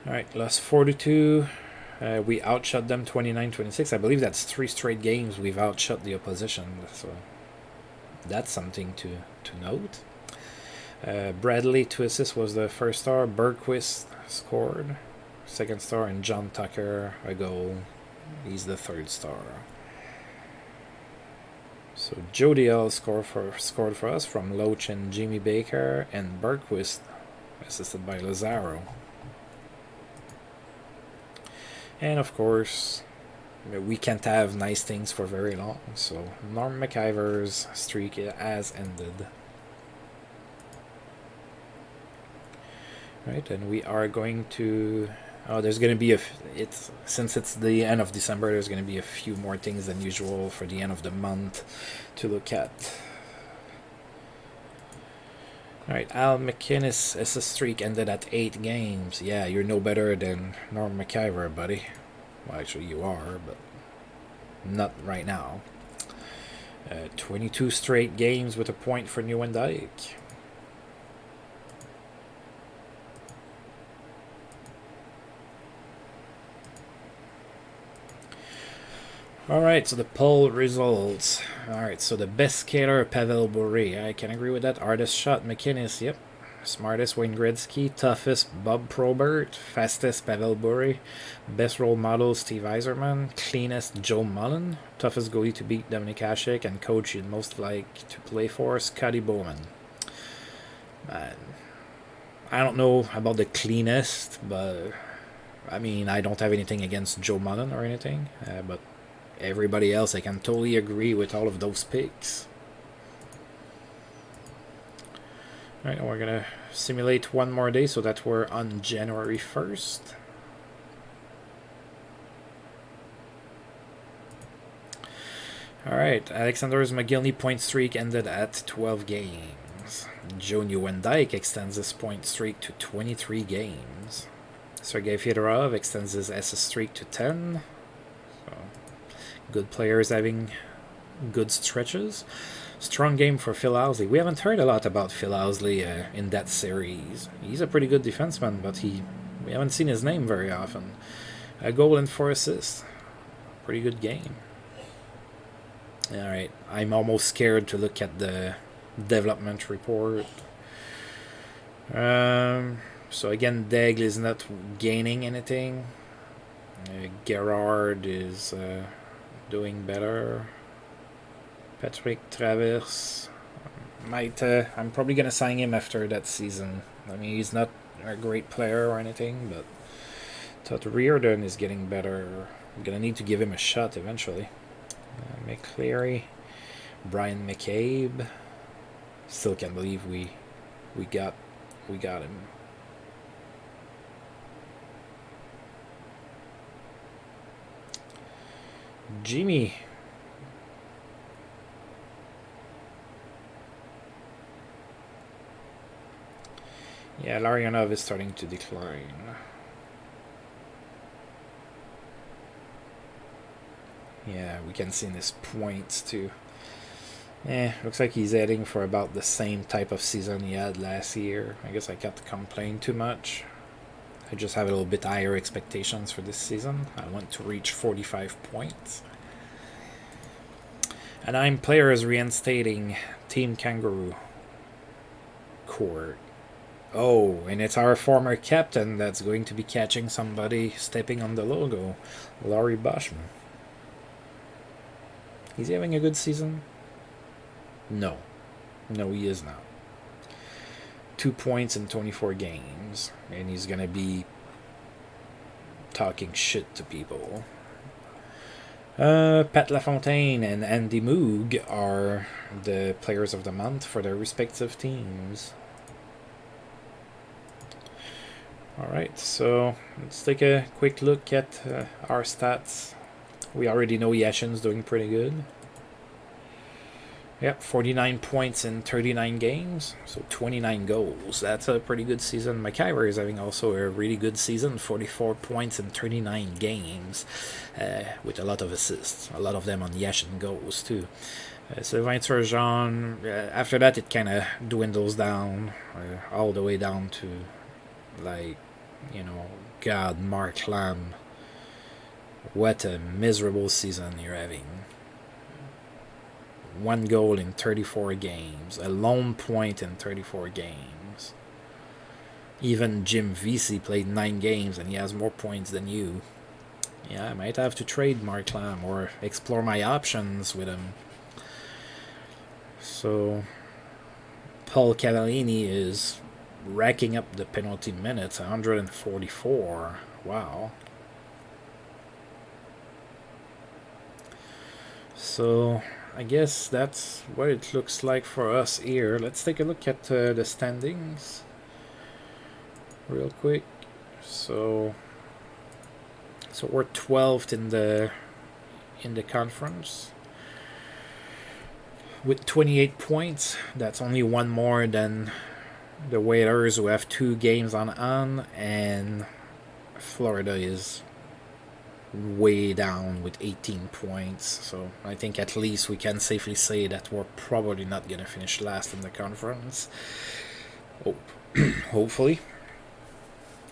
Alright, lost 4-2. We outshot them 29-26. I believe that's 3 straight games we've outshot the opposition. So that's something to note. Bradley, 2 assists, was the first star. Bergquist scored. Second star, and John Tucker, a goal. He's the third star. So Joe DL scored for us from Loach and Jimmy Baker, and Bergquist assisted by Lazaro. And of course, we can't have nice things for very long, so Norm McIver's streak has ended. Right, and we are going to... Oh, there's going to be since it's the end of December, there's going to be a few more things than usual for the end of the month to look at. Alright, Al McInnes' assist streak ended at 8 games. Yeah, you're no better than Norm McIver, buddy. Well, actually you are, but not right now. 22 straight games with a point for Nieuwendyk. Alright, so the poll results. Alright, so the best skater, Pavel Bure. I can agree with that. Hardest shot, McInnes. Yep. Smartest, Wayne Gretzky. Toughest, Bob Probert. Fastest, Pavel Bure. Best role model, Steve Yzerman. Cleanest, Joe Mullen. Toughest goalie to beat, Dominik Hasek. And coach you'd most like to play for, Scotty Bowman. I don't know about the cleanest, but I mean, I don't have anything against Joe Mullen or anything, but everybody else, I can totally agree with all of those picks. Alright, we're gonna simulate one more day so that we're on January 1st. Alright, Alexander's McGillney point streak ended at 12 games. Joe Nieuwendyk extends his point streak to 23 games. Sergei Fedorov extends his SS streak to 10. So, good players having good stretches. Strong game for Phil Housley. We haven't heard a lot about Phil Housley in that series. He's a pretty good defenseman, but we haven't seen his name very often. A goal and 4 assists. Pretty good game. Alright, I'm almost scared to look at the development report. So again, Daigle is not gaining anything. Gerard is doing better. Patrick Travers I'm probably gonna sign him after that season. I mean, he's not a great player or anything, but Todd Reardon is getting better. I'm gonna need to give him a shot eventually. McCleary, Brian McCabe. Still can't believe we got him. Jimmy. Yeah, Larionov is starting to decline. Yeah, we can see in his points too. Looks like he's heading for about the same type of season he had last year. I guess I can't complain too much. I just have a little bit higher expectations for this season. I want to reach 45 points. And I'm players reinstating Team Kangaroo Court. Oh, and it's our former captain that's going to be catching somebody stepping on the logo, Laurie Boschman. Is he having a good season? No. No, he is not. 2 points in 24 games, and he's going to be talking shit to people. Pat LaFontaine and Andy Moog are the players of the month for their respective teams. Alright, so let's take a quick look at our stats. We already know Yashin's doing pretty good. Yep, 49 points in 39 games, so 29 goals. That's a pretty good season. McIver is having also a really good season, 44 points in 39 games, with a lot of assists. A lot of them on Yashin goals, too. Sylvain Turgeon, after that it kind of dwindles down, all the way down to, like, you know, God, Mark Lamb. What a miserable season you're having. 1 goal in 34 games. A lone point in 34 games. Even Jim Vesey played 9 games and he has more points than you. Yeah, I might have to trade Mark Lamb or explore my options with him. So, Paul Cavallini is racking up the penalty minutes, 144. Wow. So, I guess that's what it looks like for us here. Let's take a look at the standings real quick. So we're 12th in the conference with 28 points. That's only 1 more than the Whalers, who have 2 games on, and Florida is way down with 18 points. So I think at least we can safely say that we're probably not going to finish last in the conference. Oh, hopefully.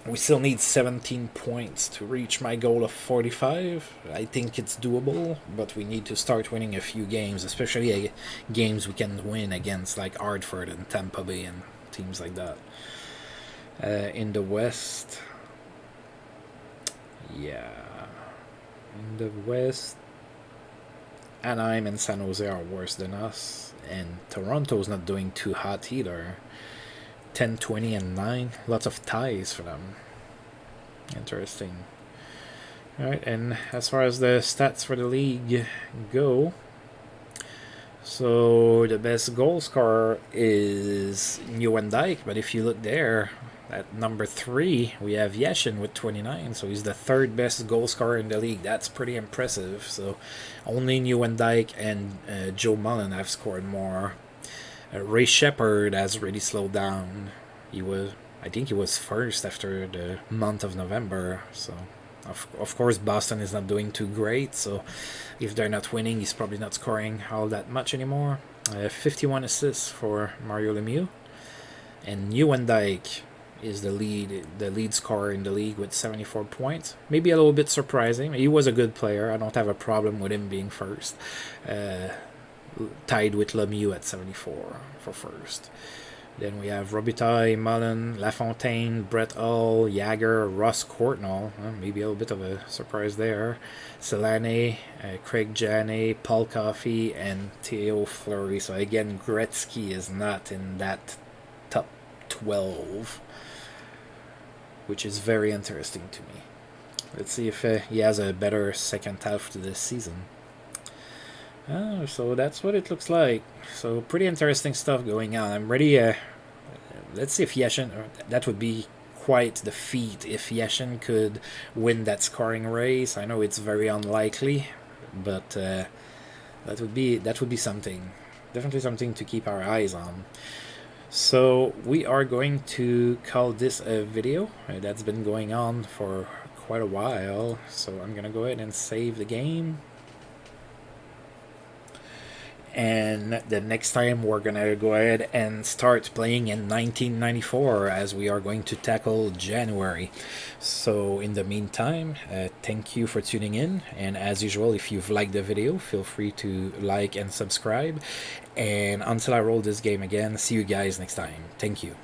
We still need 17 points to reach my goal of 45. I think it's doable, but we need to start winning a few games, especially games we can win against like Hartford and Tampa Bay and teams like that. In the West, yeah, in the West, Anaheim and San Jose are worse than us, and Toronto's not doing too hot either. 10, 20, and 9. Lots of ties for them. Interesting. Alright, and as far as the stats for the league go, so the best goal scorer is Nieuwendyk, but if you look there, at number 3, we have Yashin with 29, so he's the third best goal scorer in the league. That's pretty impressive. So only Nieuwendyk and Joe Mullen have scored more. Ray Shepherd has really slowed down. I think he was first after the month of November. So, of course, Boston is not doing too great. So, if they're not winning, he's probably not scoring all that much anymore. 51 assists for Mario Lemieux, and Nieuwendyk is the lead scorer in the league with 74 points. Maybe a little bit surprising. He was a good player. I don't have a problem with him being first. Tied with Lemieux at 74 for first. Then we have Robitaille, Mullen, Lafontaine, Brett Hull, Jagger, Ross Courtnall. Maybe a little bit of a surprise there. Selene, Craig Janney, Paul Coffey, and Theo Fleury. So again, Gretzky is not in that top 12, which is very interesting to me. Let's see if he has a better second half to this season. So that's what it looks like. So pretty interesting stuff going on. I'm ready. Let's see if Yashin. That would be quite the feat if Yashin could win that scoring race. I know it's very unlikely, but that would be something. Definitely something to keep our eyes on. So we are going to call this a video. That's been going on for quite a while. So I'm gonna go ahead and save the game. And the next time we're gonna go ahead and start playing in 1994 as we are going to tackle January. So in the meantime, thank you for tuning in, and as usual, if you've liked the video, feel free to like and subscribe, and until I roll this game again, see you guys next time. Thank you.